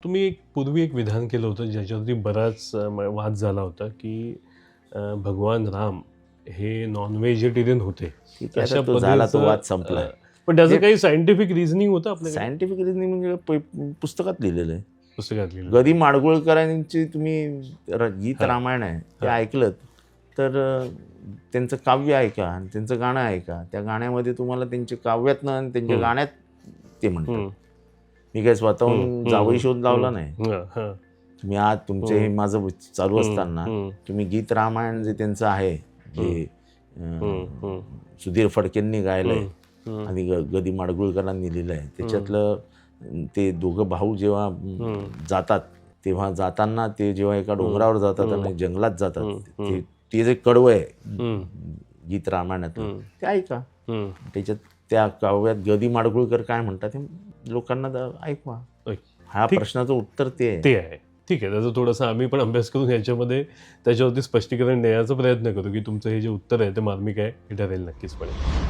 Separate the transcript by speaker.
Speaker 1: तुम्ही पूर्वी एक विधान केलं होतं ज्याच्यावरती बराच वाद झाला होता की भगवान राम हे नॉन व्हेजिटेरियन होते.
Speaker 2: ठीक आहे,
Speaker 1: अशा
Speaker 2: आता तो झाला, तो
Speaker 1: पद्धतीचं
Speaker 2: वाद संपला.
Speaker 1: पण त्याचं
Speaker 2: हे
Speaker 1: काही सायंटिफिक रिझनिंग होतं आपल्याकडे
Speaker 2: सायंटिफिक रिझनिंग म्हणजे पुस्तकात लिहिलेलं आहे.
Speaker 1: पुस्तकात लिहिलं.
Speaker 2: गदी माडगुळकरांची तुम्ही गीत
Speaker 1: हां.
Speaker 2: रामायण आहे ते
Speaker 1: हां.
Speaker 2: ऐकलं तर त्यांचं काव्य ऐका आणि त्यांचं गाणं ऐका. त्या गाण्यामध्ये तुम्हाला त्यांच्या काव्यातनं आणि त्यांच्या गाण्यात ते म्हणतात. मी काय स्वतःहून जावई शोध लावला नाही. तुम्ही आज तुमचे हे माझं चालू असताना तुम्ही गीत रामायण जे त्यांचं आहे जे सुधीर फडकेंनी गायलंय आणि गदी माडगुळकरांनी लिहिलं आहे त्याच्यातलं ते दोघं भाऊ जेव्हा जातात तेव्हा जाताना ते जेव्हा एका डोंगरावर जातात आणि जंगलात जातात ते जे कडवं आहे गीत रामायणातलं ते ऐका. त्याच्यात त्या काव्यात गदी माडगुळकर काय म्हणतात हे लोकांना ऐकवा. हा प्रश्नाचं उत्तर ते
Speaker 1: आहे. ठीक आहे, त्याचं थोडंसं आम्ही पण अभ्यास करून याच्यामध्ये त्याच्यावरती स्पष्टीकरण देण्याचा प्रयत्न करू की तुमचं हे जे उत्तर आहे ते मार्मिक आहे हे ठरेल नक्कीचपणे.